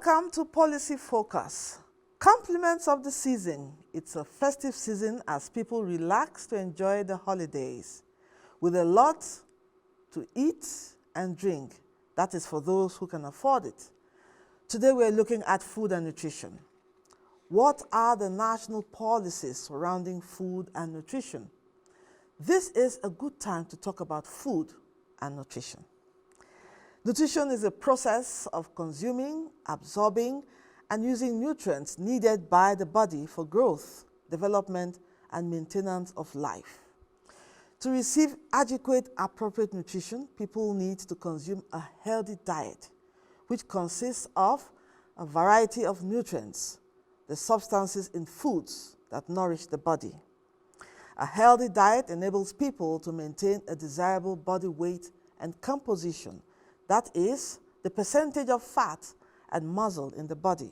Welcome to Policy Focus. Compliments of the season. It's a festive season as people relax to enjoy the holidays with a lot to eat and drink. That is for those who can afford it. Today we're looking at food and nutrition. What are the national policies surrounding food and nutrition? This is a good time to talk about food and nutrition. Nutrition is a process of consuming, absorbing, and using nutrients needed by the body for growth, development, and maintenance of life. To receive adequate, appropriate nutrition, people need to consume a healthy diet, which consists of a variety of nutrients, the substances in foods that nourish the body. A healthy diet enables people to maintain a desirable body weight and composition, that is, the percentage of fat and muscle in the body,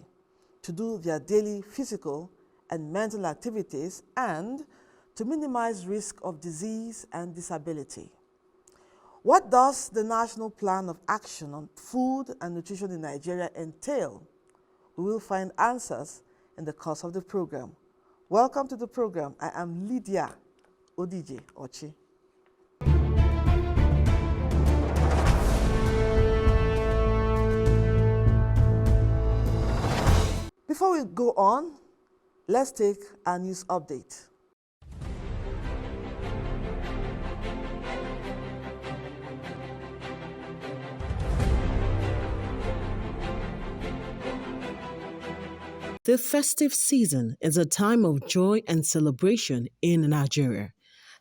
to do their daily physical and mental activities and to minimize risk of disease and disability. What does the National Plan of Action on Food and Nutrition in Nigeria entail? We will find answers in the course of the program. Welcome to the program. I am Lydia Odije Ochi. Before we go on, let's take our news update. The festive season is a time of joy and celebration in Nigeria.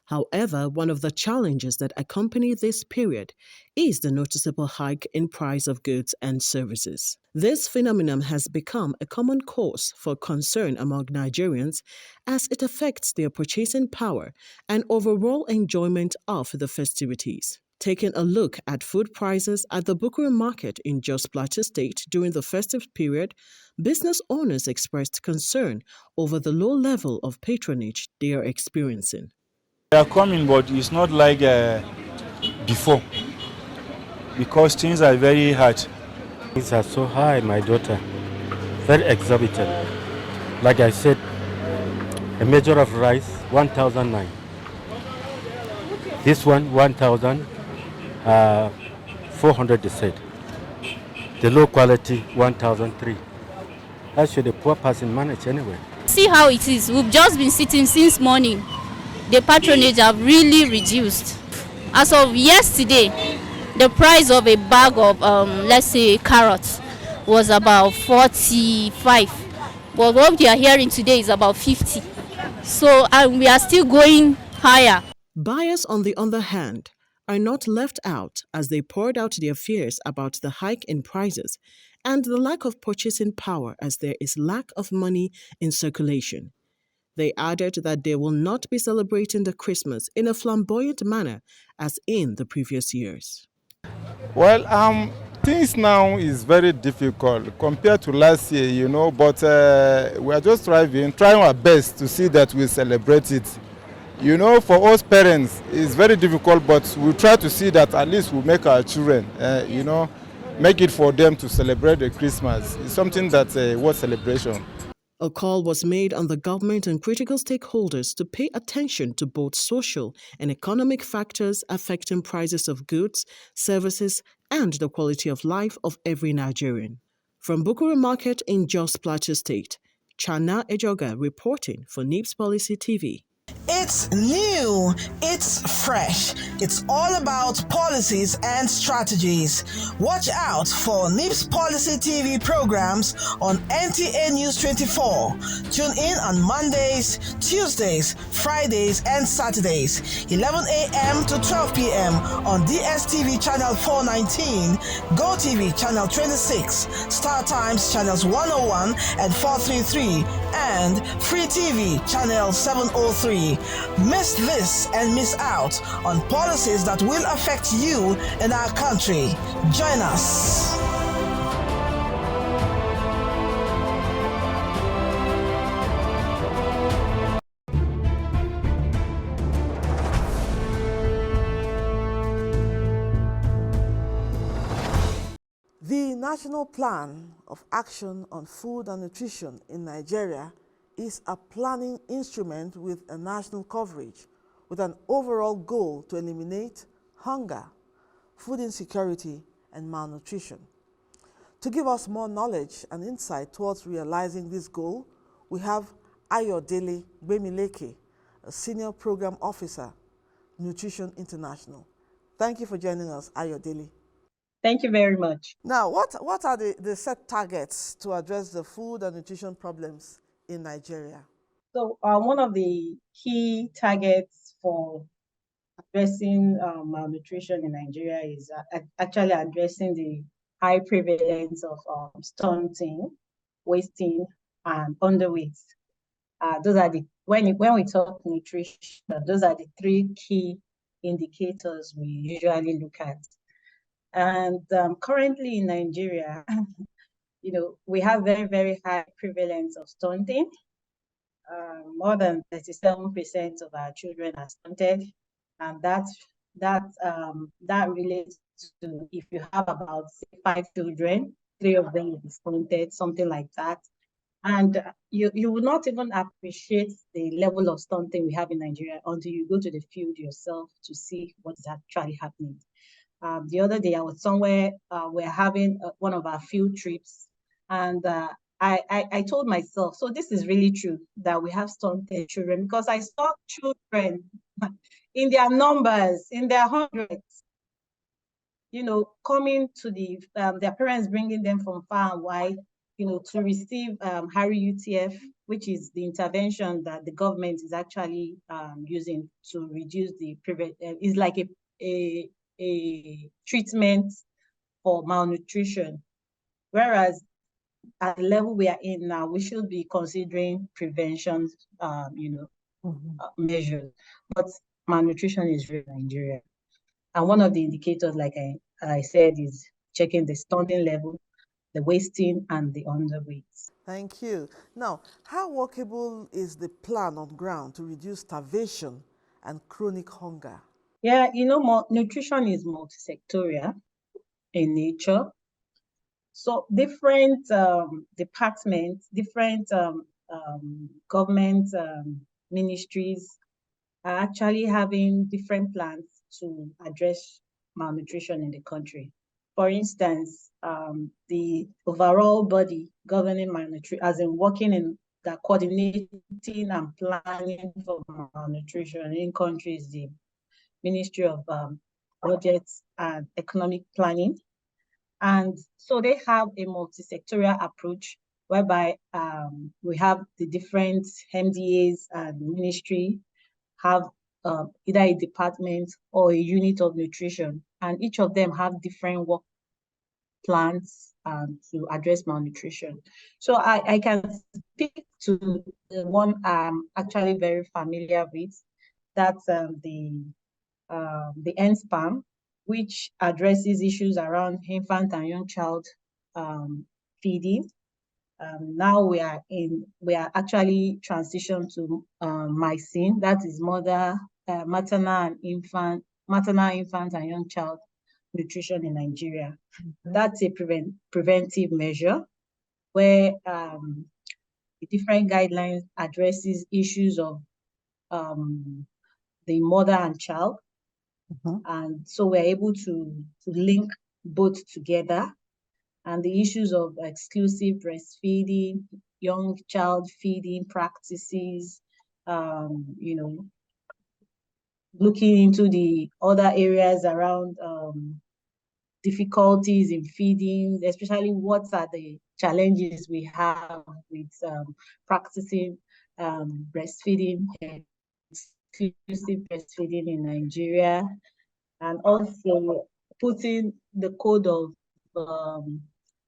However, one of the challenges that accompany this period is the noticeable hike in price of goods and services. This phenomenon has become a common cause for concern among Nigerians as it affects their purchasing power and overall enjoyment of the festivities. Taking a look at food prices at the Bukuru market in Jos Plateau State during the festive period, business owners expressed concern over the low level of patronage they are experiencing. They are coming, but it's not like before, because things are very hard. Things are so high, my daughter, very exorbitant. Like I said, a measure of rice, 1,009. This one, 1,400 they said. The low quality, 1,003. How should a poor person manage anyway? See how it is. We've just been sitting since morning. The patronage have really reduced. As of yesterday, the price of a bag of, let's say, carrots was about 45. But what we are hearing today is about 50. So we are still going higher. Buyers, on the other hand, are not left out as they poured out their fears about the hike in prices and the lack of purchasing power as there is lack of money in circulation. They added that they will not be celebrating the Christmas in a flamboyant manner as in the previous years. Well, things now is very difficult compared to last year, but we are just trying our best to see that we celebrate it. For us parents, it's very difficult, but we try to see that at least we make our children, make it for them to celebrate the Christmas. It's something that's a worth celebration. A call was made on the government and critical stakeholders to pay attention to both social and economic factors affecting prices of goods, services, and the quality of life of every Nigerian. From Bukuru Market in Jos Plateau State, Chana Ejoga reporting for Nipss Policy TV. It's new, it's fresh, it's all about policies and strategies. Watch out for Nipss Policy TV programs on NTA News 24. Tune in on Mondays, Tuesdays, Fridays, and Saturdays, 11 a.m. to 12 p.m. on DSTV Channel 419, GoTV Channel 26, Star Times Channels 101 and 433, and Free TV Channel 703. Miss this and miss out on policies that will affect you and our country. Join us. National Plan of Action on Food and Nutrition in Nigeria is a planning instrument with a national coverage, with an overall goal to eliminate hunger, food insecurity, and malnutrition. To give us more knowledge and insight towards realizing this goal, we have Ayodele Gbemileke, a Senior Program Officer, Nutrition International. Thank you for joining us, Ayodele. Thank you very much. Now, what are the set targets to address the food and nutrition problems in Nigeria? So one of the key targets for addressing malnutrition in Nigeria is actually addressing the high prevalence of stunting, wasting, and underweight. Those are the when we talk nutrition, those are the three key indicators we usually look at. And currently in Nigeria, we have very, very high prevalence of stunting. More than 37% of our children are stunted, and that relates to, if you have about 5 children, 3 of them will be stunted, something like that. And you will not even appreciate the level of stunting we have in Nigeria until you go to the field yourself to see what is actually happening. The other day I was somewhere, we're having one of our field trips, and I told myself, so this is really true that we have stunted children, because I saw children in their numbers, in their hundreds, coming to their parents bringing them from far and wide, to receive Harry UTF, which is the intervention that the government is actually using to reduce the is like a treatment for malnutrition. Whereas at the level we are in now, we should be considering prevention, measures. But malnutrition is real in Nigeria. And one of the indicators, like I said, is checking the stunting level, the wasting, and the underweight. Thank you. Now, how workable is the plan on ground to reduce starvation and chronic hunger? Yeah, nutrition is multi-sectorial in nature. So different departments, different government ministries are actually having different plans to address malnutrition in the country. For instance, the overall body governing malnutrition, as in working in that coordinating and planning for malnutrition in countries, the Ministry of Budgets and Economic Planning. And so they have a multi-sectorial approach whereby we have the different MDAs and ministry have either a department or a unit of nutrition, and each of them have different work plans to address malnutrition. So I can speak to the one I'm actually very familiar with. That's the NSPAM, which addresses issues around infant and young child feeding. Now we are actually transitioned to MYCIN, that is maternal, infant, and young child nutrition in Nigeria. Mm-hmm. That's a preventive measure where the different guidelines addresses issues of the mother and child. Mm-hmm. And so we're able to link both together, and the issues of exclusive breastfeeding, young child feeding practices, looking into the other areas around difficulties in feeding, especially what are the challenges we have with practicing breastfeeding, exclusive breastfeeding in Nigeria, and also putting the code of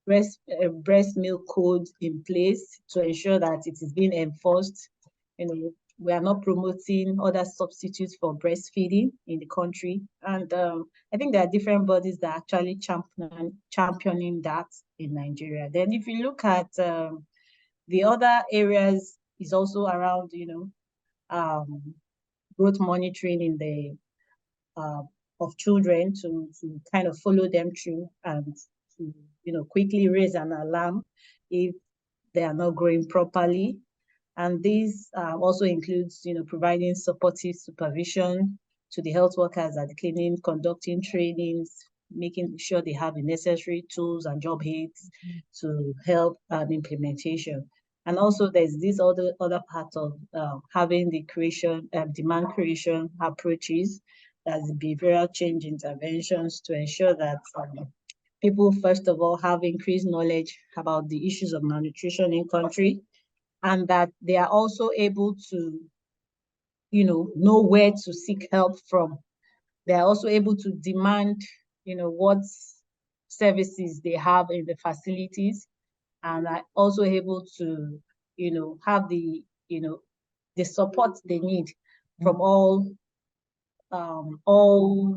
breast milk code in place to ensure that it is being enforced. We are not promoting other substitutes for breastfeeding in the country. And I think there are different bodies that are actually championing that in Nigeria. Then if you look at the other areas, is also around, growth monitoring in the of children to kind of follow them through and to quickly raise an alarm if they are not growing properly. And this also includes, providing supportive supervision to the health workers at the clinic, conducting trainings, making sure they have the necessary tools and job aids to help implementation. And also there's this other part of having the demand creation approaches, that's behavioral change interventions to ensure that people, first of all, have increased knowledge about the issues of malnutrition in country, and that they are also able to, know where to seek help from. They are also able to demand, what services they have in the facilities, and are also able to, have the support they need from all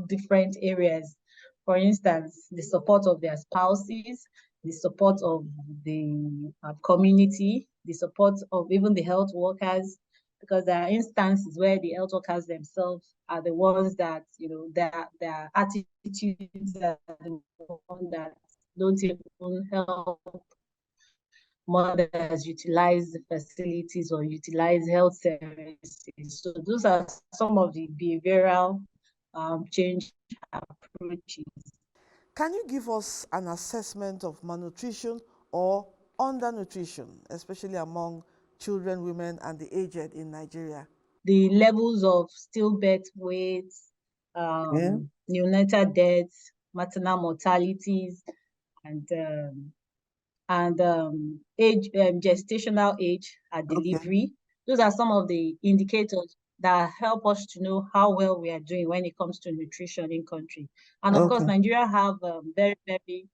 different areas. For instance, the support of their spouses, the support of the community, the support of even the health workers, because there are instances where the health workers themselves are the ones that, their attitudes are the ones that don't even help mothers utilize the facilities or utilize health services. So those are some of the behavioral change approaches. Can you give us an assessment of malnutrition or undernutrition, especially among children, women, and the aged in Nigeria? The levels of stillbirth weights, neonatal deaths, maternal mortalities, and age, gestational age at delivery. Those are some of the indicators that help us to know how well we are doing when it comes to nutrition in country. And of course, Nigeria have very, very,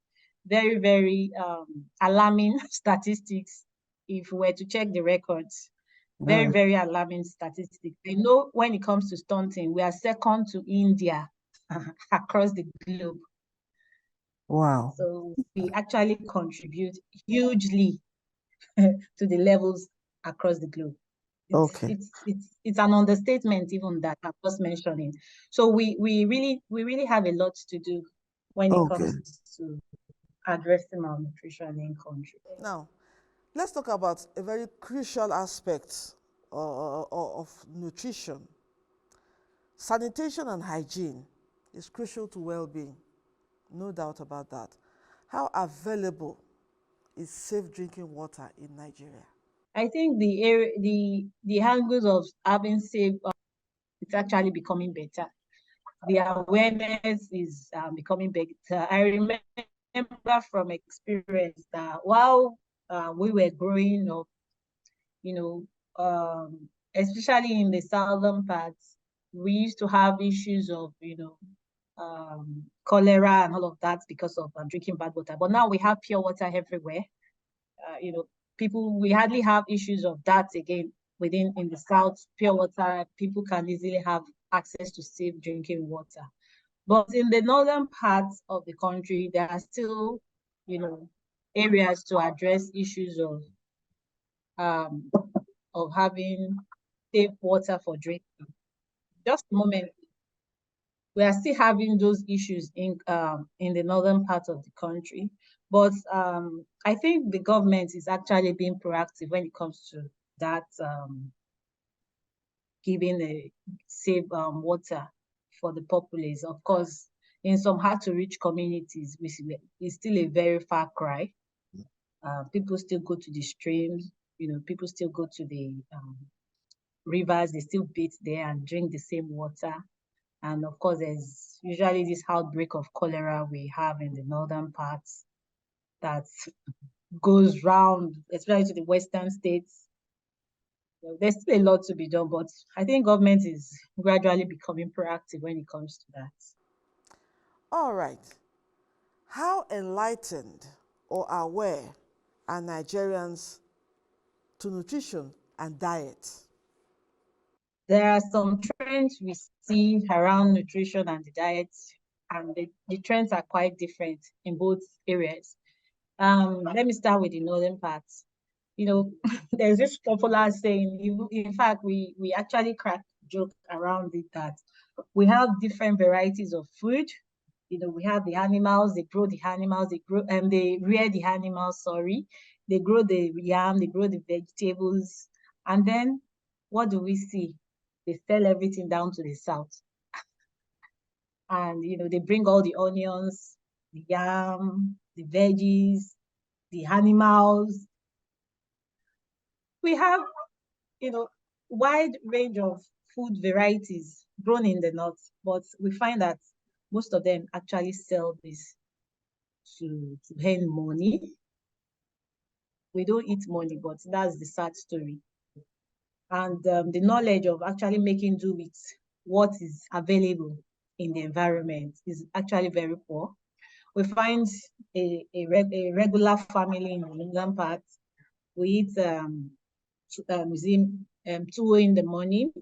very, very alarming statistics. If we were to check the records, very, very alarming statistics. I know when it comes to stunting, we are second to India across the globe. Wow. So we actually contribute hugely to the levels across the globe. It's an understatement even that I'm just mentioning. So we really have a lot to do when it comes to addressing malnutrition in country. Now, let's talk about a very crucial aspect of nutrition. Sanitation and hygiene is crucial to well-being, no doubt about that. How available is safe drinking water in Nigeria? I think the angles of having safe, it's actually becoming better. The awareness is becoming better. I remember from experience that while we were growing up, especially in the southern parts, we used to have issues of, cholera and all of that because of drinking bad water. But now we have pure water everywhere. We hardly have issues of that again in the south. Pure water, people can easily have access to safe drinking water. But in the northern parts of the country, there are still, areas to address issues of having safe water for drinking. Just a moment. We are still having those issues in the northern part of the country, but I think the government is actually being proactive when it comes to that, giving a safe water for the populace. Of course, in some hard-to-reach communities, it's still a very far cry. People still go to the streams, people still go to the rivers, they still bathe there and drink the same water. And of course, there's usually this outbreak of cholera we have in the northern parts that goes round, especially to the western states. There's still a lot to be done, but I think government is gradually becoming proactive when it comes to that. All right. How enlightened or aware are Nigerians to nutrition and diet? There are some trends we see around nutrition and the diet, and the trends are quite different in both areas. Let me start with the northern parts. There's this popular saying, in fact, we actually crack joke around it, that we have different varieties of food, We have the animals, they grow the animals, they rear the animals, sorry. They grow the yam, they grow the vegetables. And then what do we see? They sell everything down to the south. And, they bring all the onions, the yam, the veggies, the animals. We have, wide range of food varieties grown in the north, but we find that most of them actually sell this to earn money. We don't eat money, but that's the sad story. And the knowledge of actually making do with what is available in the environment is actually very poor. We find a regular family in the northern part. We eat tuwo in the morning,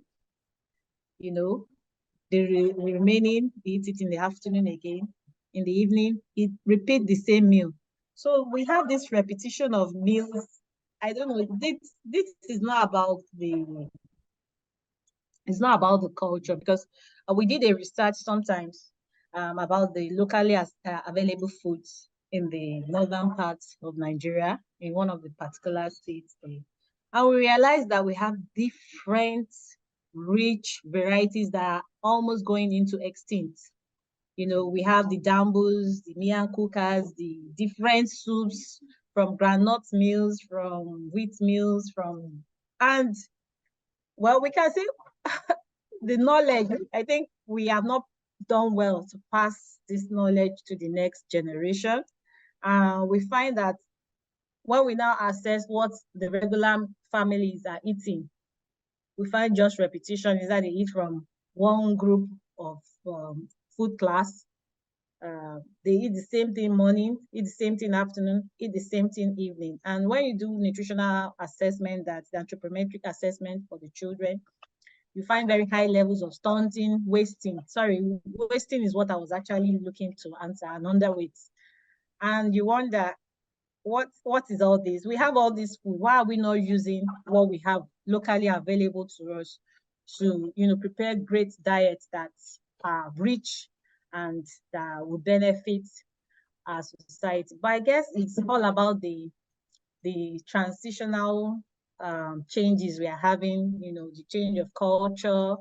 the remaining, eat it in the afternoon again. In the evening, repeat the same meal. So we have this repetition of meals. I don't know. This is not about it's not about the culture, because we did a research sometimes about the locally available foods in the northern parts of Nigeria, in one of the particular states there. And we realized that we have different rich varieties that are almost going into extinct. We have the dambus, the miyan cookers, the different soups from groundnut meals, from wheat meals, and well, we can say the knowledge, I think we have not done well to pass this knowledge to the next generation. We find that when we now assess what the regular families are eating, we find just repetition is that they eat from one group of food class. They eat the same thing morning, eat the same thing afternoon, eat the same thing evening. And when you do nutritional assessment, that's the anthropometric assessment for the children, you find very high levels of stunting, wasting. Sorry, wasting is what I was actually looking to answer, and underweight. And you wonder, what is all this? We have all this food. Why are we not using what we have locally available to us to, prepare great diets that are rich and that will benefit our society? But I guess it's all about the transitional changes we are having, the change of culture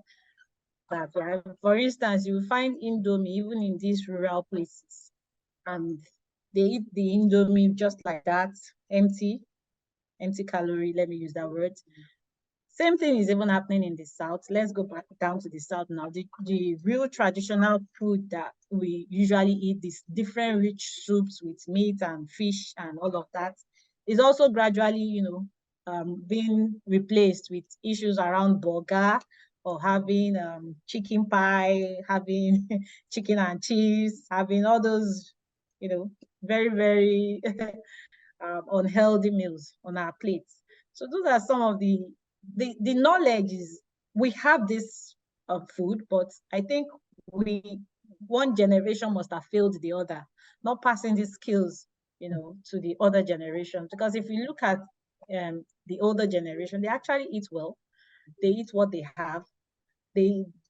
that we have. For instance, you find Indomie even in these rural places, and they eat the Indomie just like that, empty calorie, let me use that word. Same thing is even happening in the South. Let's go back down to the South now. The real traditional food that we usually eat, these different rich soups with meat and fish and all of that, is also gradually, being replaced with issues around burger, or having chicken pie, having chicken and cheese, having all those, very, very unhealthy meals on our plates. So those are some of the knowledge is, we have this food, but I think one generation must have failed the other, not passing these skills, to the other generation. Because if you look at the older generation, they actually eat well. They eat what they have.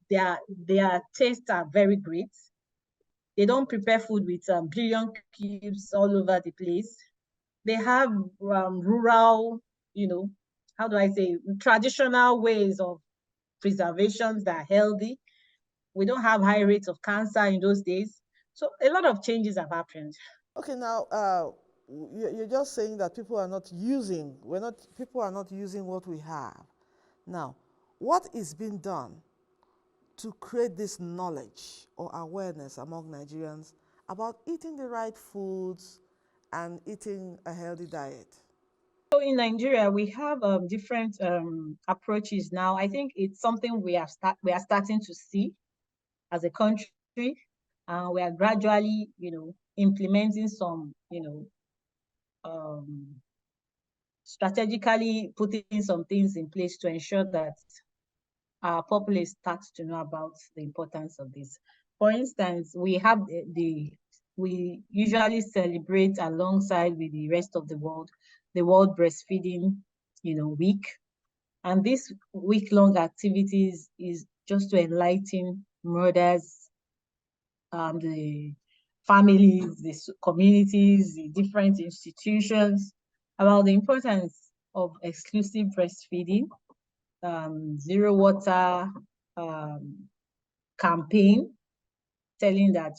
Their tastes are very great. They don't prepare food with billion cubes all over the place. They have rural, how do I say, traditional ways of preservations that are healthy. We don't have high rates of cancer in those days. So a lot of changes have happened. Okay, now you're just saying that people are not using, people are not using what we have. Now, what is being done to create this knowledge or awareness among Nigerians about eating the right foods and eating a healthy diet? So in Nigeria, we have different approaches now. I think it's something we are starting to see as a country. We are gradually, implementing some, strategically putting some things in place to ensure that our populace starts to know about the importance of this. For instance, we usually celebrate alongside with the rest of the World Breastfeeding, week. And this week-long activities is just to enlighten mothers, the families, the communities, the different institutions about the importance of exclusive breastfeeding, zero water campaign, telling that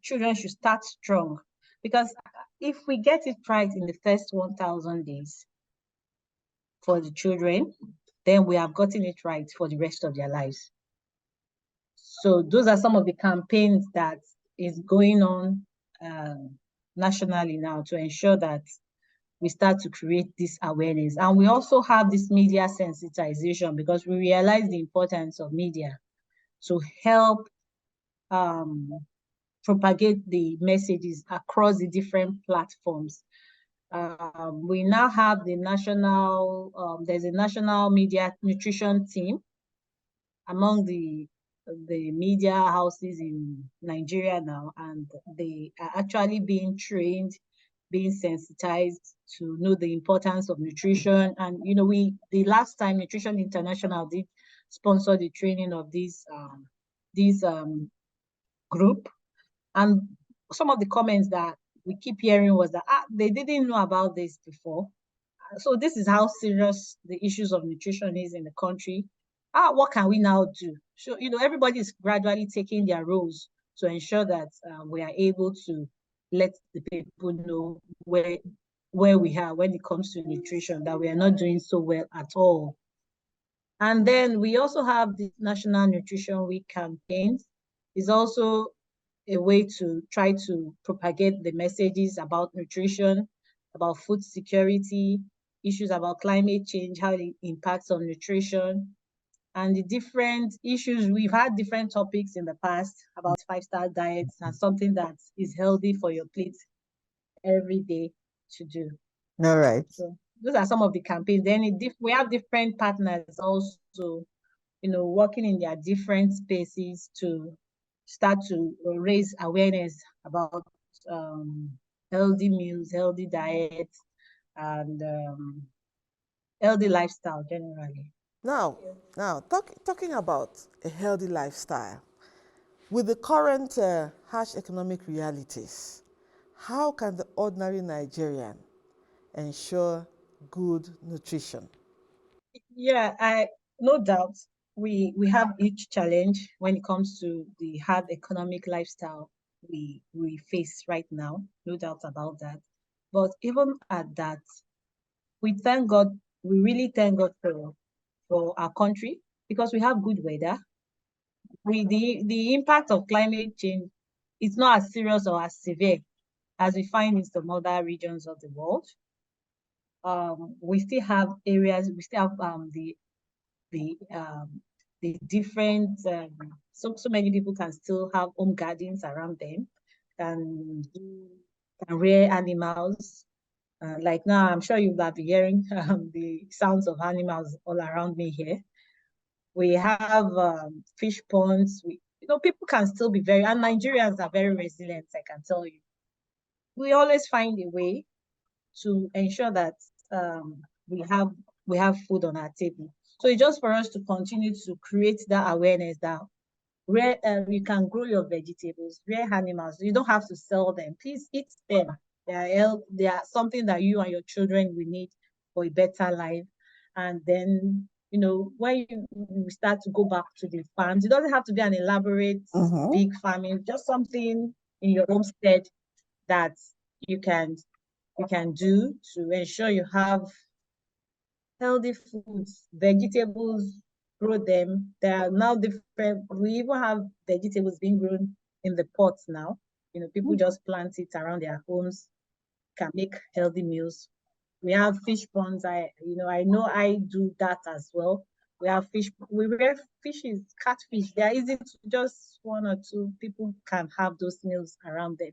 children should start strong, because if we get it right in the first 1,000 days for the children, then we have gotten it right for the rest of their lives. So those are some of the campaigns that is going on nationally now to ensure that we start to create this awareness. And we also have this media sensitization, because we realize the importance of media to help propagate the messages across the different platforms. We now have the there's a national media nutrition team among the media houses in Nigeria now, and they are actually being trained, being sensitized to know the importance of nutrition. And the last time Nutrition International did sponsor the training of this group, and some of the comments that we keep hearing was that they didn't know about this before. So this is how serious the issues of nutrition is in the country. What can we now do? So, everybody is gradually taking their roles to ensure that we are able to let the people know where we are when it comes to nutrition, that we are not doing so well at all. And then we also have the National Nutrition Week campaigns. It's also a way to try to propagate the messages about nutrition, about food security, issues about climate change, how it impacts on nutrition, and the different issues. We've had different topics in the past about 5-star diets and something that is healthy for your plate every day to do. All right. So those are some of the campaigns. Then we have different partners also, working in their different spaces to start to raise awareness about healthy meals, healthy diets, and healthy lifestyle generally. Now, talking about a healthy lifestyle, with the current harsh economic realities, how can the ordinary Nigerian ensure good nutrition? Yeah, no doubt we have each challenge when it comes to the hard economic lifestyle we face right now. No doubt about that. But even at that, we thank God. We really thank God for our country, because we have good weather. The impact of climate change is not as serious or as severe as we find in some other regions of the world. We still have areas. We still have the different. So many people can still have home gardens around them, can rear animals. Like now, I'm sure you will be hearing the sounds of animals all around me here. We have fish ponds. People can still be and Nigerians are very resilient, I can tell you. We always find a way to ensure that we have food on our table. So it's just for us to continue to create that awareness that where you can grow your vegetables, rear animals. You don't have to sell them. Please eat them. They are something that you and your children will need for a better life. And then, when you start to go back to the farms, it doesn't have to be an elaborate big farming, just something in your homestead that you can do to ensure you have healthy foods, vegetables, grow them. There are now different, we even have vegetables being grown in the pots now. People just plant it around their homes, can make healthy meals. We have fish ponds. I know I do that as well. We have we rear fishes, catfish. They are easy to just 1 or 2 people can have those meals around them.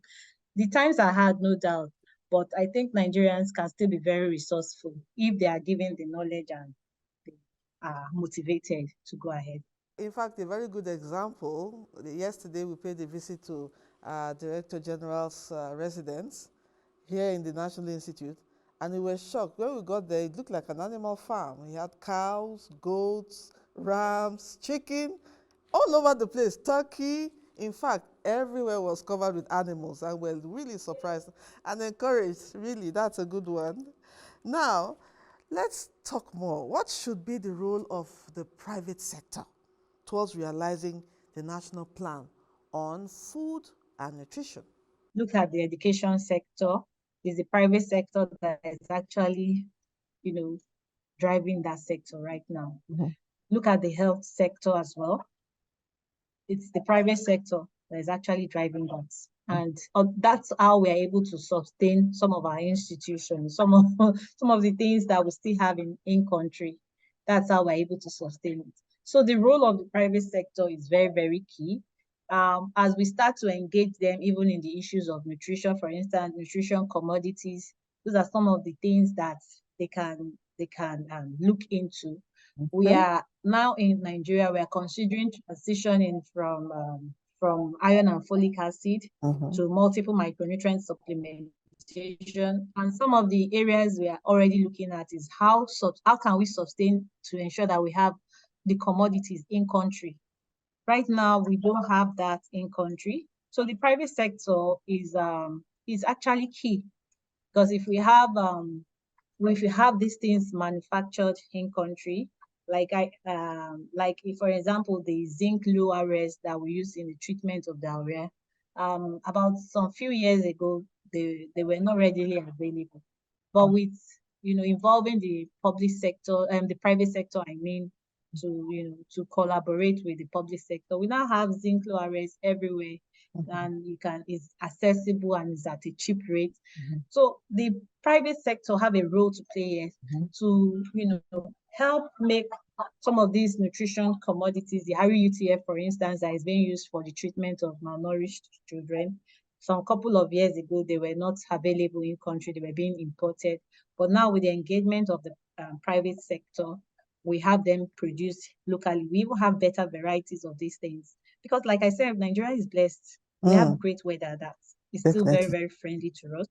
The times are hard, no doubt, but I think Nigerians can still be very resourceful if they are given the knowledge and they are motivated to go ahead. In fact, a very good example, yesterday we paid a visit to Director General's residence here in the National Institute, and we were shocked. When we got there, it looked like an animal farm. He had cows, goats, rams, chicken, all over the place, turkey. In fact, everywhere was covered with animals, and we're really surprised and encouraged. Really, that's a good one. Now, let's talk more. What should be the role of the private sector towards realizing the national plan on food and nutrition? Look at the education sector. It's the private sector that is actually, driving that sector right now. Look at the health sector as well. It's the private sector that is actually driving that. And that's how we are able to sustain some of our institutions, some of some of the things that we still have in country. That's how we're able to sustain it. So the role of the private sector is very, very key. As we start to engage them, even in the issues of nutrition, for instance, nutrition commodities, those are some of the things that they can look into. We are now in Nigeria, we are considering transitioning from iron and folic acid to multiple micronutrient supplementation. And some of the areas we are already looking at is how can we sustain to ensure that we have the commodities in country. Right now, we don't have that in country. So the private sector is actually key, because if we have these things manufactured in country, like if, for example, the zinc low RS that we use in the treatment of diarrhea, about some few years ago, they were not readily available. But with involving the public sector and the private sector, I mean, to collaborate with the public sector, we now have zinc low RS everywhere, and it's accessible and it's at a cheap rate. So the private sector have a role to play to help make some of these nutrition commodities, the RUTF, for instance, that is being used for the treatment of malnourished children. Some couple of years ago, they were not available in country, they were being imported. But now with the engagement of the private sector, we have them produced locally. We even have better varieties of these things. Because like I said, Nigeria is blessed. We have great weather that is still very, very friendly to us.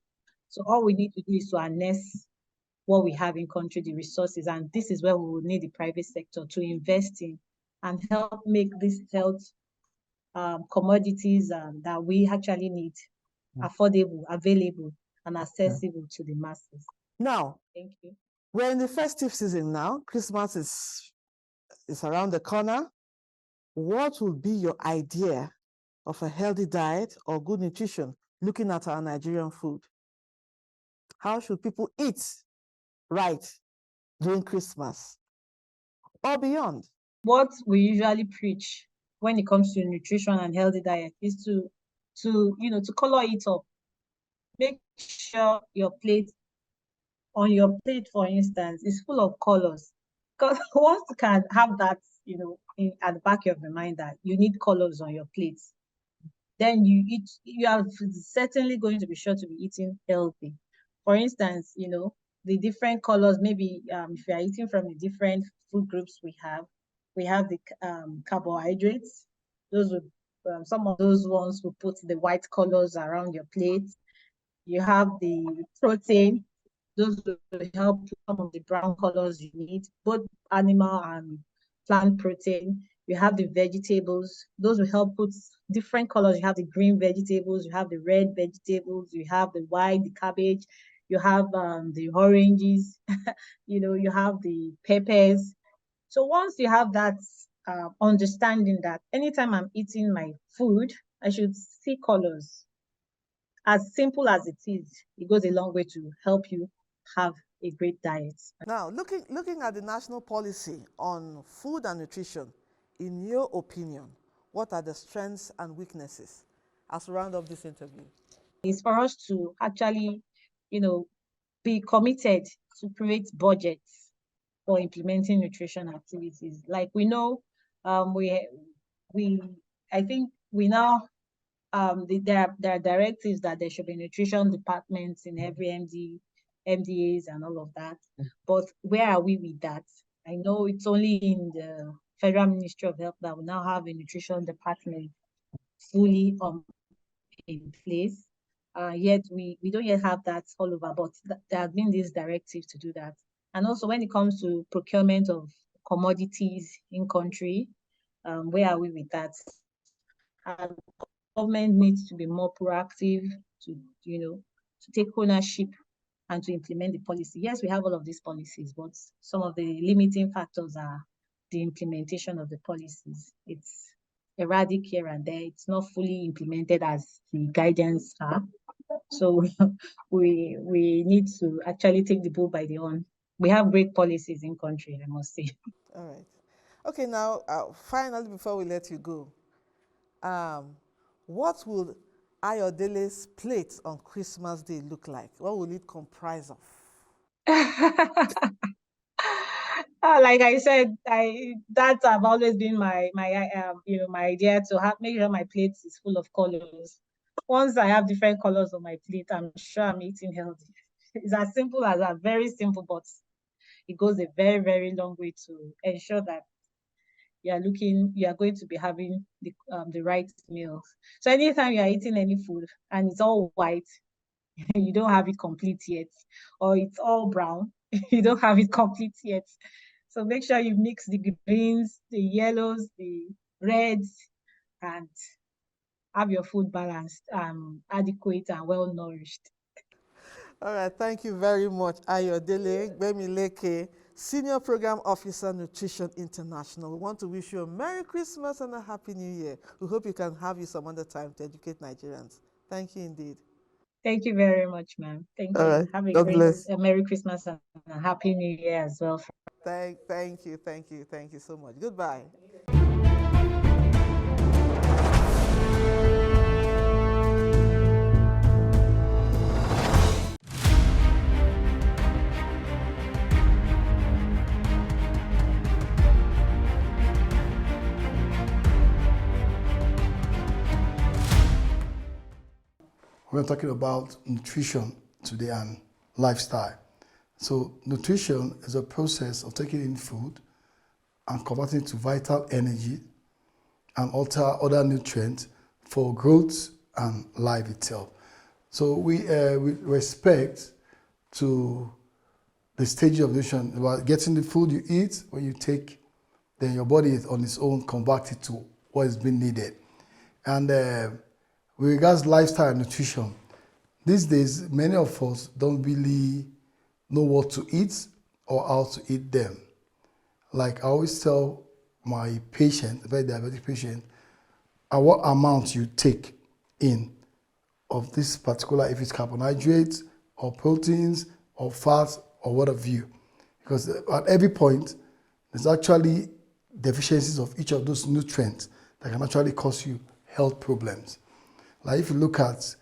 So all we need to do is to harness what we have in country, the resources, and this is where we will need the private sector to invest in and help make these health commodities that we actually need affordable, available, and accessible to the masses. Now, Thank you. We're in the festive season now. Christmas is around the corner. What would be your idea of a healthy diet or good nutrition looking at our Nigerian food? How should people eat right during Christmas or beyond? What we usually preach when it comes to nutrition and healthy diet is to color it up. Make sure on your plate, for instance, is full of colors. Because once you can have that, at the back of your mind that you need colors on your plate, then you are certainly going to be sure to be eating healthy. For instance, the different colors, maybe if you are eating from the different food groups we have the carbohydrates. Those would some of those ones will put the white colors around your plate. You have the protein. Those will help some of the brown colors you need, both animal and plant protein. You have the vegetables. Those will help put different colors. You have the green vegetables, you have the red vegetables, you have the white, the cabbage, you have the oranges, you have the peppers. So once you have that understanding that anytime I'm eating my food, I should see colors. As simple as it is, it goes a long way to help you have a great diet. Now, looking at the national policy on food and nutrition, in your opinion, what are the strengths and weaknesses as we round up this interview? It's for us to actually, be committed to create budgets for implementing nutrition activities. Like we know, I think we now there are directives that there should be nutrition departments in every MDAs and all of that. But where are we with that? I know it's only in the Federal Ministry of Health that we now have a nutrition department fully in place. Yet we don't yet have that all over, but there have been these directives to do that. And also when it comes to procurement of commodities in country, where are we with that? Our government needs to be more proactive to, to take ownership and to implement the policy. Yes, we have all of these policies, but some of the limiting factors are the implementation of the policies. It's erratic here and there. It's not fully implemented as the guidance are. So we need to actually take the bull by the horn. We have great policies in country, I must say. All right. Okay, now, finally, before we let you go, um, what will Ayodele's plate on Christmas Day look like? What will it comprise of? Like I said, that's have always been my idea to make sure my plate is full of colors. Once I have different colors on my plate, I'm sure I'm eating healthy. It's as simple as that, very simple, but it goes a very, very long way to ensure that you are going to be having the right meals. So anytime you are eating any food and it's all white, you don't have it complete yet, or it's all brown, you don't have it complete yet. So make sure you mix the greens, the yellows, the reds, and have your food balanced, adequate, and well nourished. All right, thank you very much, Ayodele Gbemileke, Senior Program Officer, Nutrition International. We want to wish you a Merry Christmas and a Happy New Year. We hope you can have you some other time to educate Nigerians. Thank you indeed. Thank you very much, ma'am. Thank All you. right, Have a God great bless. Merry Christmas and a Happy New Year as well. Thank you so much. Goodbye. We're talking about nutrition today and lifestyle. So nutrition is a process of taking in food and converting it to vital energy and alter other nutrients for growth and life itself. So we with respect to the stage of nutrition, about getting the food you eat, when you take, then your body is on its own converted to what is being needed. And with regards to lifestyle and nutrition, these days many of us don't really know what to eat or how to eat them. Like I always tell my patient, a very diabetic patient, what amount you take in of this particular, if it's carbohydrates or proteins or fats or what have you. Because at every point, there's actually deficiencies of each of those nutrients that can actually cause you health problems. Like if you look at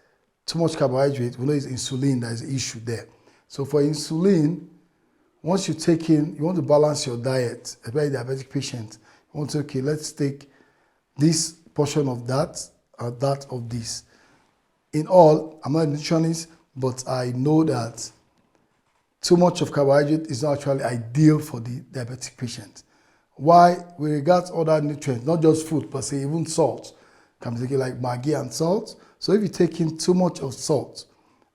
too much carbohydrate, we know it's insulin that is the issue there. So for insulin, once you take in, you want to balance your diet, a very diabetic patient, you want to, okay, let's take this portion of that and that of this. In all, I'm not a nutritionist, but I know that too much of carbohydrate is not actually ideal for the diabetic patient. Why? With regards to other nutrients, not just food, but say even salt, can be taken like Maggi and salt. So if you take in too much of salt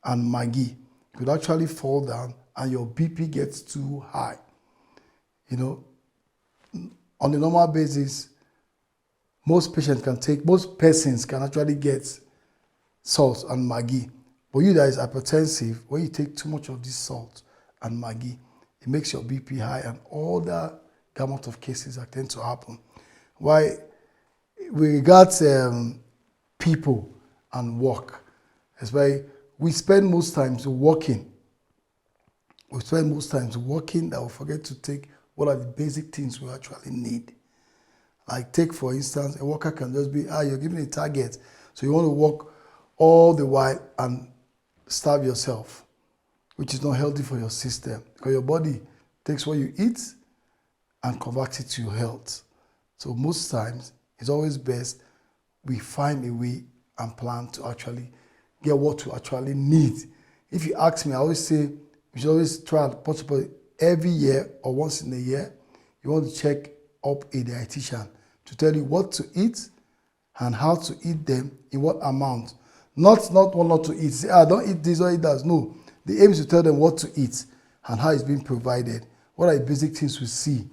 and Maggi, it could actually fall down and your BP gets too high. You know, on a normal basis, most persons can actually get salt and Maggi. But you that is hypertensive, when you take too much of this salt and Maggi, it makes your BP high and all the gamut of cases that tend to happen. Why? With regards to people and work, that's why we spend most times working. We spend most times working that we forget to take what are the basic things we actually need. Like take for instance, a worker can just be, you're given a target, so you want to work all the while and starve yourself, which is not healthy for your system because your body takes what you eat and converts it to your health. So most times, it's always best we find a way and plan to actually get what we actually need. If you ask me, I always say we should always try possibly every year or once in a year, you want to check up a dietitian to tell you what to eat and how to eat them, in what amount. Not what not to eat. Say, don't eat this or eat that. No. The aim is to tell them what to eat and how it's being provided. What are the basic things we see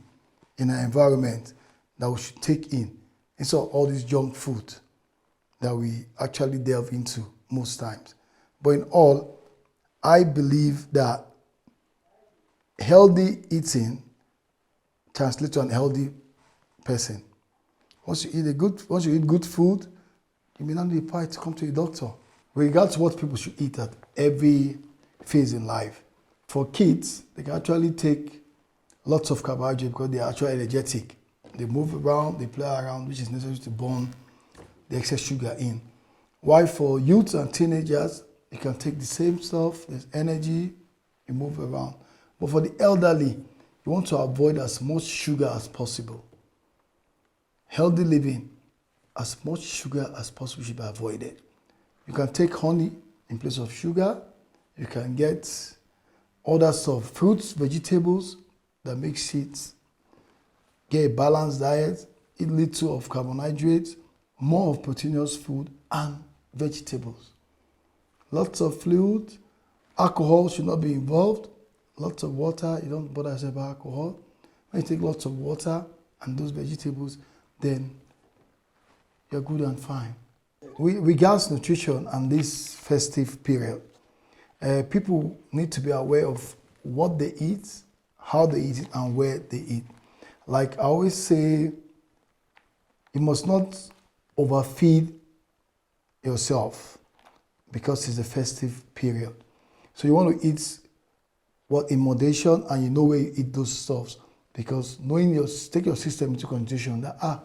in our environment that we should take in instead of all this junk food. that we actually delve into most times. But in all, I believe that healthy eating translates to an healthy person. Once you eat good food, you may not need to come to a doctor. Regardless of what people should eat at every phase in life. For kids, they can actually take lots of carbohydrates because they are actually energetic. They move around, they play around, which is necessary to burn the excess sugar in. While for youth and teenagers, you can take the same stuff, there's energy, you move around. But for the elderly, you want to avoid as much sugar as possible. Healthy living, as much sugar as possible should be avoided. You can take honey in place of sugar. You can get other stuff, fruits, vegetables that makes it get a balanced diet, eat little of carbohydrates, more of proteinous food and vegetables. Lots of fluid, alcohol should not be involved. Lots of water, you don't bother yourself about alcohol. When you take lots of water and those vegetables, then you're good and fine. Regards nutrition and this festive period, people need to be aware of what they eat, how they eat it, and where they eat. Like I always say, you must not overfeed yourself because it's a festive period. So you want to eat what in moderation, and you know where you eat those stuffs, because take your system into consideration that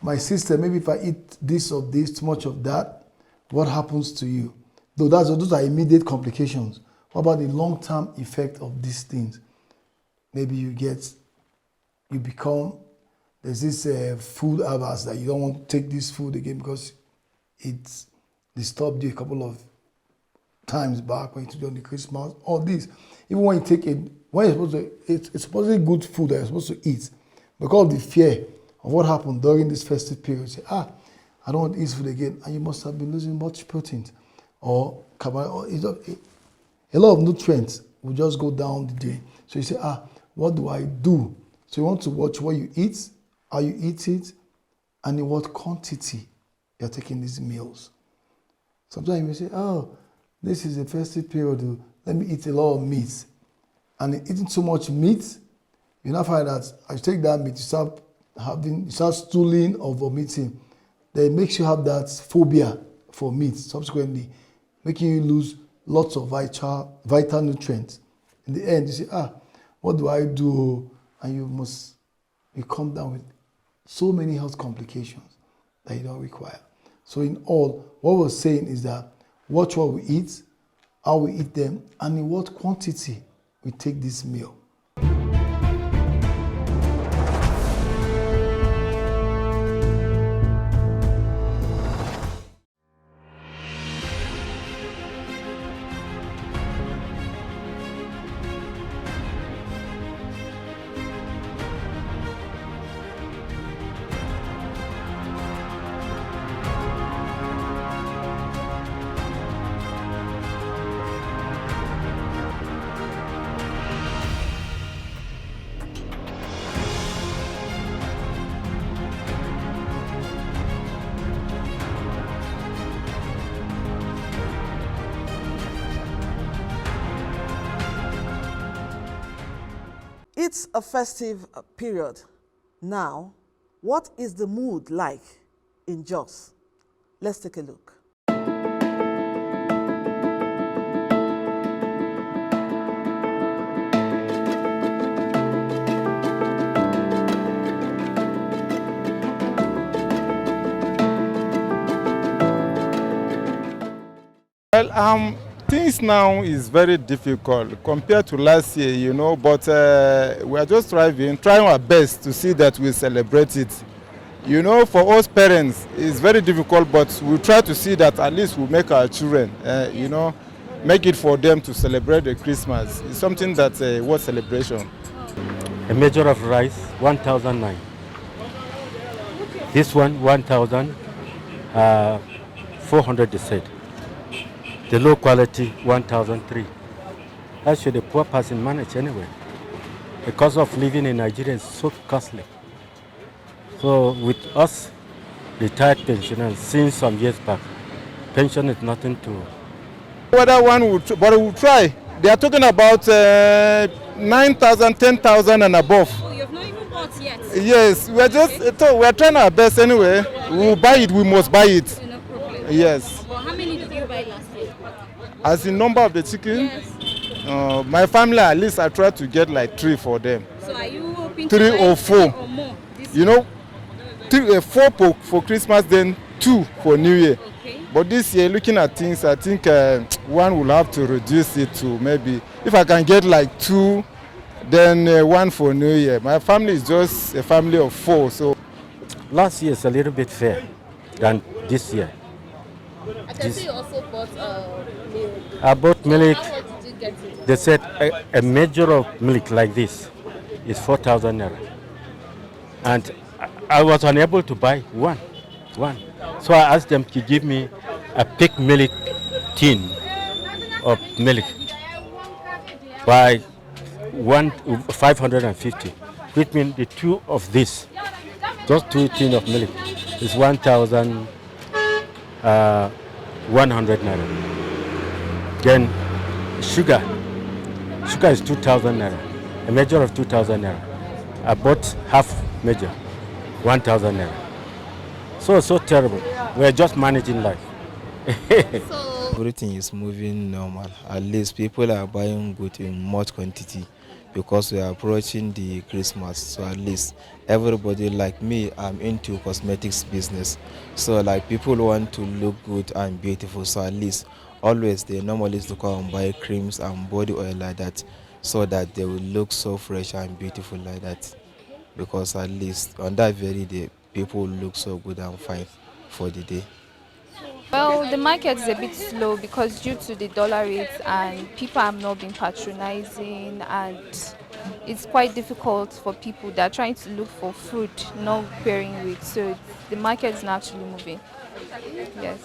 my system, maybe if I eat this or this, too much of that, what happens to you? Though those are immediate complications. What about the long-term effect of these things? Maybe there's this food averse that you don't want to take this food again because it's disturbed you a couple of times back when you took on the Christmas. All this, even when you take it, when you're supposed to, it's supposedly good food that you're supposed to eat, because of the fear of what happened during this festive period. You say, I don't want to eat food again, and you must have been losing much protein or carbohydrates. A lot of nutrients will just go down the drain. So you say, what do I do? So you want to watch what you eat, how you eat it, and in what quantity you're taking these meals. Sometimes you may say, this is a festive period, let me eat a lot of meat. And eating too much meat, you now find that as you take that meat, you start stooling or vomiting. Then it makes you have that phobia for meat, subsequently making you lose lots of vital nutrients. In the end, you say, what do I do? And you come down with so many health complications that you don't require. So in all, what we're saying is that watch what we eat, how we eat them, and in what quantity we take this meal. It's a festive period. Now, what is the mood like in Jos? Let's take a look. Well, things now is very difficult compared to last year, but we are just trying our best to see that we celebrate it. For us parents, it's very difficult, but we try to see that at least we make our children, make it for them to celebrate the Christmas. It's something that's a worth celebration. A measure of rice, 1,009. This one, 1,400 they said. The low quality, 1,003. That should a poor person manage anyway. The cost of living in Nigeria is so costly. So with us, retired pensioners since some years back. Pension is nothing to. Whether one would, but we will try. They are talking about 9,000, 10,000 and above. Oh, you have not even bought yet? Yes, we are just, we are trying our best anyway. We will buy it, we must buy it. No problem. Yes. But how many did you buy last year? As the number of the chicken, Yes. my family, at least I try to get like 3 for them. So are you hoping 3 to buy or 4. 3 or more this You know, 4 for Christmas, then 2 for New Year. Okay. But this year, looking at things, I think one will have to reduce it to maybe, if I can get like 2, then 1 for New Year. My family is just a family of 4, so. Last year is a little bit fair than this year. I can see you also bought milk. I bought milk. How much did you get it? They said a measure of milk like this is 4,000 naira. And I was unable to buy one. So I asked them to give me a big milk tin of milk by 550, which means the 2 of this, just 2 tin of milk, is 1,100 naira. Then sugar is 2,000 naira, a measure of 2,000 naira. I bought half measure, 1,000 naira. So terrible. We're just managing life. Everything is moving normal. At least people are buying good in much quantity because we are approaching the Christmas. So at least everybody like me, I'm into cosmetics business. So like people want to look good and beautiful. So at least always they normally used to come and buy creams and body oil like that so that they will look so fresh and beautiful like that. Because at least on that very day, people look so good and fine for the day. Well, the market is a bit slow because due to the dollar rate and people have not been patronizing, and it's quite difficult for people that are trying to look for food not pairing with. So the market is not actually moving. Yes.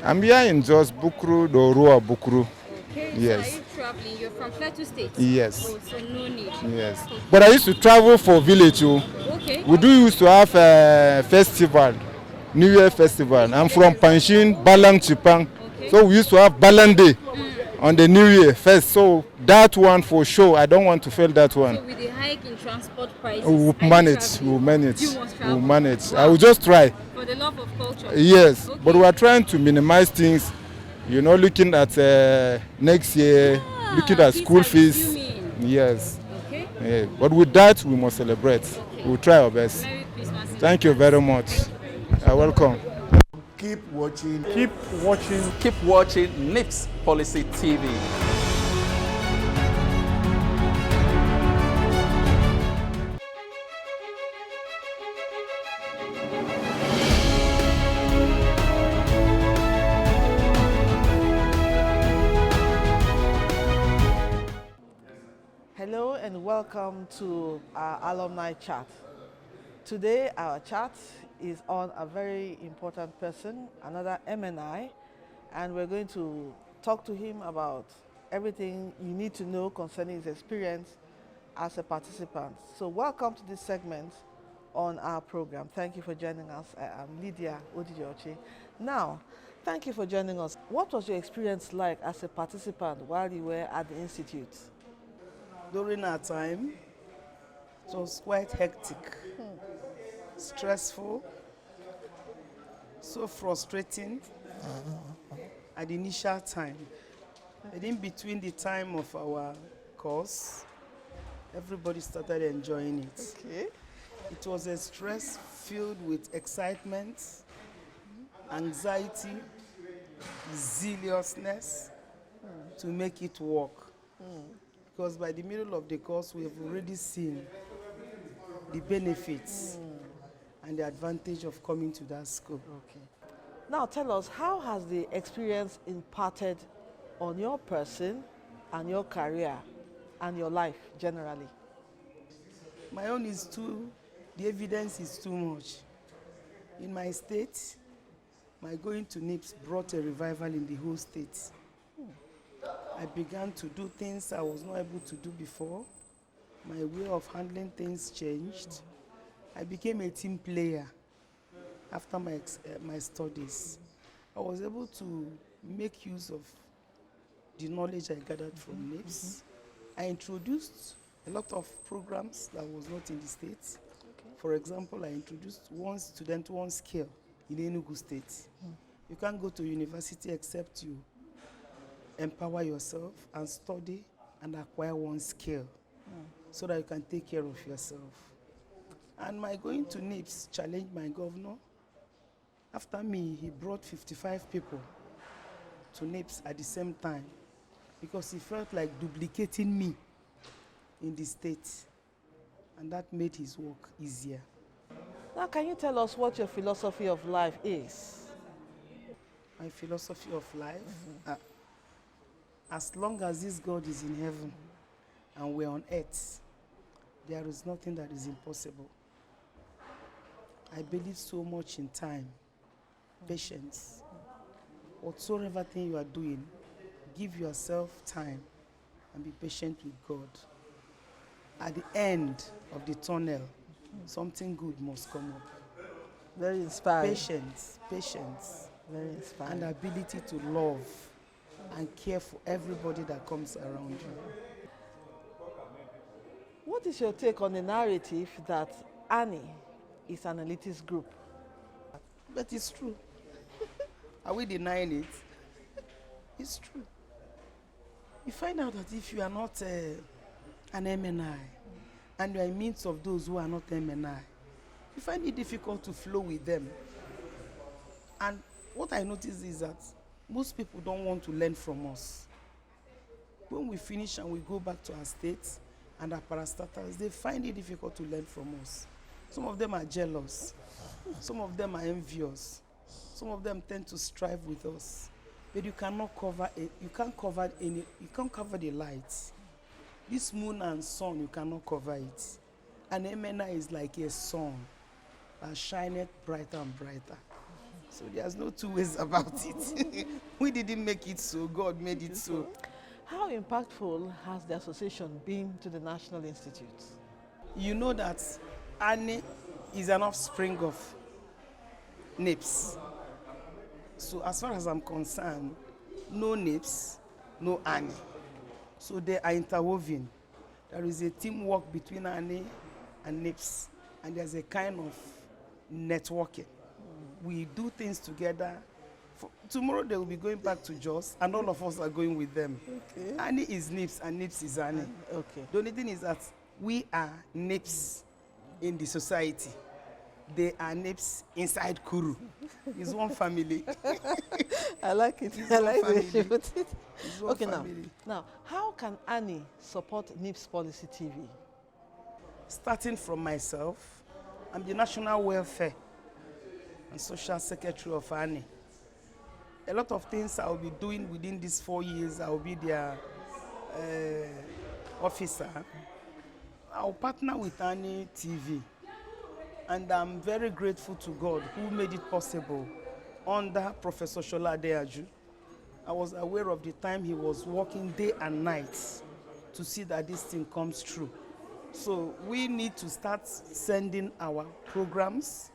I'm here in just Bukuru, the Orua Bukuru. Okay. Yes. So are you traveling? You're from Plateau State? Yes. Oh, so no need. Yes. But I used to travel for village. Okay. We do used to have a festival, New Year festival. I'm from Panshin, Balang Chipang. Okay. So we used to have Balang Day on the New Year first. So that one for sure, I don't want to fail that one. So with the hike in transport prices, We'll are you manage, traveling? we'll manage, You must travel. we'll manage. Wow. I will just try. For the love of culture. Yes, Okay. but we are trying to minimize things, you know, looking at next year, looking at these school are fees. resuming. Yes. Okay. Yeah. But with that, we must celebrate. We'll try our best. Merry Christmas. Thank you very much. You're welcome. Keep watching. Keep watching. Keep watching Nipss Policy TV. Hello and welcome to our alumni chat. Today our chat is on a very important person, another MNI, and we're going to talk to him about everything you need to know concerning his experience as a participant. So welcome to this segment on our program. Thank you for joining us. I'm Lydia Odijoche. Now, thank you for joining us. What was your experience like as a participant while you were at the Institute? During our time, it was quite hectic, stressful, so frustrating at the initial time. But in between the time of our course, everybody started enjoying it. Okay. It was a stress filled with excitement, anxiety, zealousness to make it work. Because by the middle of the course, we have already seen the benefits and the advantage of coming to that school. Okay. Now tell us, how has the experience imparted on your person and your career and your life generally? My own is the evidence is too much. In my state, my going to Nipss brought a revival in the whole state. I began to do things I was not able to do before. My way of handling things changed. I became a team player. after my studies, I was able to make use of the knowledge I gathered from Nipss. I introduced a lot of programs that was not in the States. Okay. For example, I introduced one student, one skill in Enugu State. You can't go to university except you empower yourself and study and acquire one skill so that you can take care of yourself. And my going to Nipss challenged my governor. After me, he brought 55 people to Nipss at the same time because he felt like duplicating me in the state, and that made his work easier. Now, can you tell us what your philosophy of life is? My philosophy of life, as long as this God is in heaven and we're on earth, there is nothing that is impossible. I believe so much in time, patience. Whatsoever thing you are doing, give yourself time and be patient with God. At the end of the tunnel, something good must come up. Very inspiring. Patience, patience. Very inspiring. And ability to love and care for everybody that comes around you. What is your take on the narrative that Annie is an elitist group? But it's true. Are we denying it? It's true. You find out that if you are not an MNI and you are in midst of those who are not MNI, you find it difficult to flow with them. And what I notice is that most people don't want to learn from us. When we finish and we go back to our states and our parastatals, they find it difficult to learn from us. Some of them are jealous. Some of them are envious. Some of them tend to strive with us. But you cannot cover it. You can't cover the light. This moon and sun, you cannot cover it. And MNI is like a sun that shineth brighter and brighter. So there's no two ways about it. We didn't make it so, God made it so. How impactful has the association been to the National Institute? You know that Annie is an offspring of Nipss. So as far as I'm concerned, no Nipss, no Annie. So they are interwoven. There is a teamwork between Annie and Nipss, and there's a kind of networking. We do things together. Tomorrow they will be going back to Jos, and all of us are going with them. Okay. Annie is Nipss, and Nipss is Annie. Okay. The only thing is that we are Nipss in the society. They are Nipss inside Kuru. It's one family. I like it. It's I one like the way family. you put it. It's one Okay, family. now, how can Annie support Nipss Policy TV? Starting from myself, I'm the National Welfare and Social Secretary of Annie. A lot of things I'll be doing within these 4 years. I'll be their officer. I'll partner with Annie TV. And I'm very grateful to God who made it possible under Professor Shola Adeaju. I was aware of the time he was working day and night to see that this thing comes true. So we need to start sending our programs,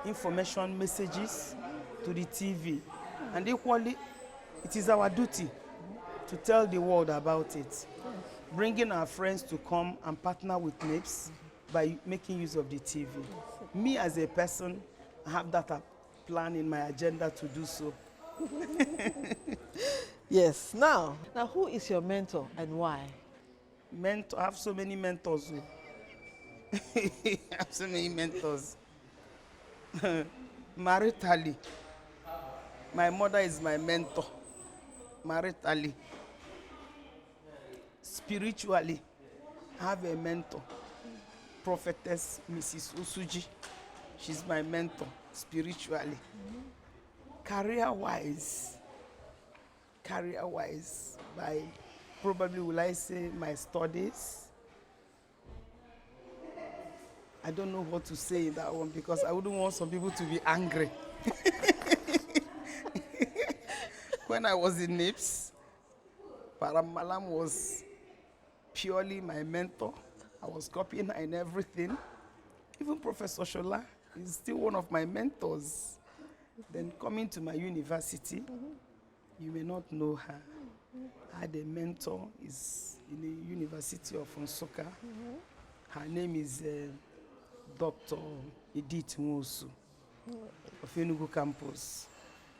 information messages to the TV. And equally, it is our duty to tell the world about it. Bringing our friends to come and partner with Nipss by making use of the TV. Me as a person, I have that plan in my agenda to do so. Yes. Now, who is your mentor and why? Mentor, I have so many mentors. I have so many mentors. Maritally, my mother is my mentor. Maritally. Spiritually, I have a mentor. Prophetess Mrs. Usuji. She's my mentor spiritually. Career-wise, by probably will I say my studies. I don't know what to say in that one because I wouldn't want some people to be angry. When I was in Nipss, Paramalam was purely my mentor. I was copying her in everything. Even Professor Shola He's still one of my mentors. Then coming to my university, you may not know her. I had a mentor, is in the University of Nsukka. Her name is Dr. Edith Nwosu of Enugu campus.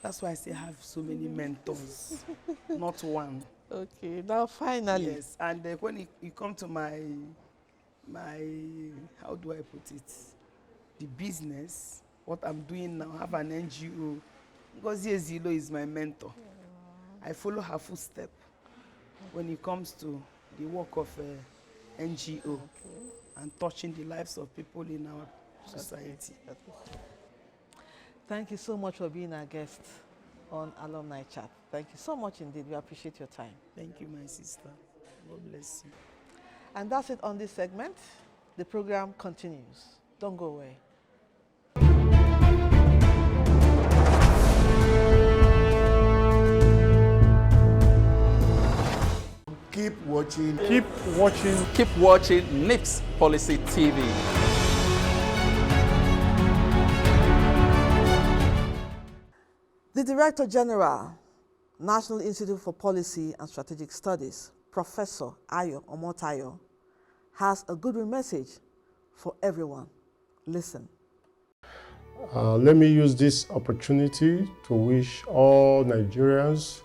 That's why I say I have so many mentors, not one. Okay, now finally. Yes, and when you come to my, how do I put it? The business, what I'm doing now, I have an NGO. Ngozi Ezilo is my mentor. I follow her footstep when it comes to the work of NGO and touching the lives of people in our society. Thank you so much for being our guest on Alumni Chat. Thank you so much indeed. We appreciate your time. Thank you, my sister. God bless you. And that's it on this segment. The program continues. Don't go away. Keep watching. Keep watching. Keep watching Nipss Policy TV. The Director General, National Institute for Policy and Strategic Studies, Professor Ayo Omotayo, has a good message for everyone. Listen. Let me use this opportunity to wish all Nigerians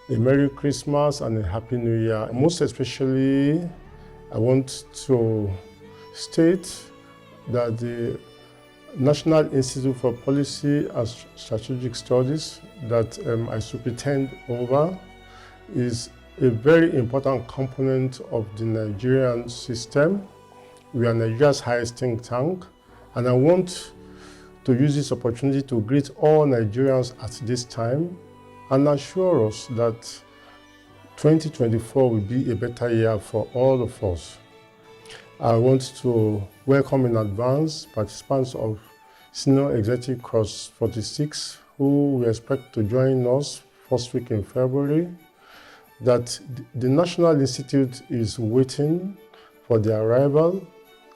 a Merry Christmas and a Happy New Year. Most especially, I want to state that the National Institute for Policy and Strategic Studies that I superintend over is a very important component of the Nigerian system. We are Nigeria's highest think tank, and I want to use this opportunity to greet all Nigerians at this time and assure us that 2024 will be a better year for all of us. I want to welcome in advance participants of Senior Executive Course 46 who we expect to join us first week in February, that the National Institute is waiting for their arrival,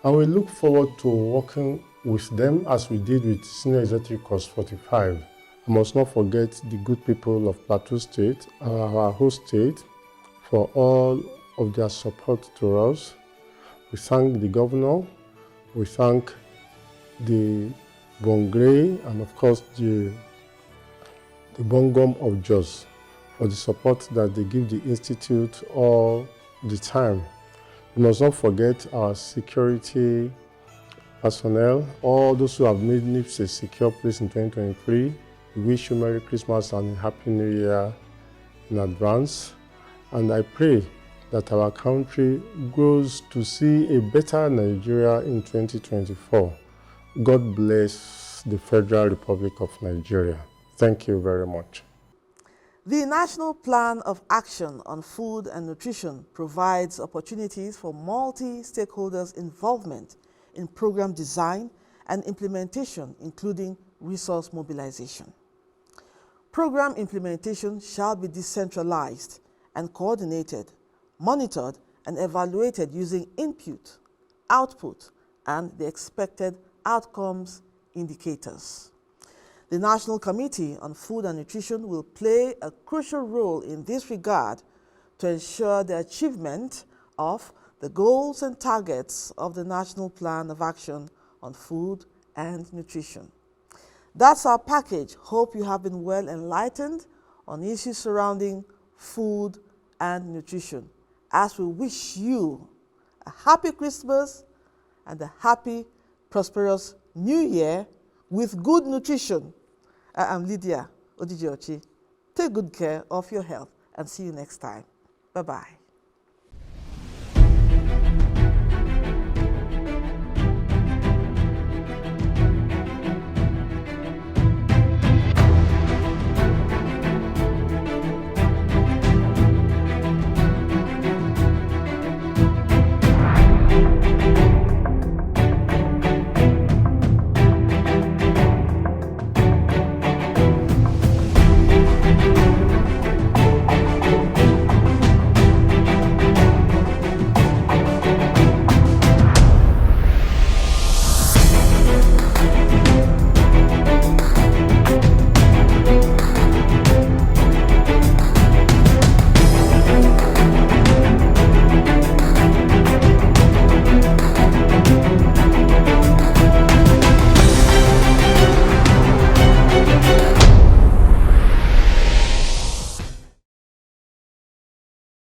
and we look forward to working with them as we did with Senior Executive Course 45. I must not forget the good people of Plateau State, our host state, for all of their support to us. We thank the governor, we thank the Bongre, and of course the Bongom of Jos for the support that they give the Institute all the time. We must not forget our security personnel, all those who have made Nipss a secure place in 2023. We wish you Merry Christmas and a Happy New Year in advance. And I pray that our country grows to see a better Nigeria in 2024. God bless the Federal Republic of Nigeria. Thank you very much. The National Plan of Action on Food and Nutrition provides opportunities for multi-stakeholders' involvement in program design and implementation, including resource mobilization. Program implementation shall be decentralized and coordinated, monitored and evaluated using input, output, and the expected outcomes indicators. The National Committee on Food and Nutrition will play a crucial role in this regard to ensure the achievement of the goals and targets of the National Plan of Action on Food and Nutrition. That's our package. Hope you have been well enlightened on issues surrounding food and nutrition, as we wish you a happy Christmas and a happy, prosperous New Year with good nutrition. I am Lydia Odijiochi. Take good care of your health and see you next time. Bye-bye.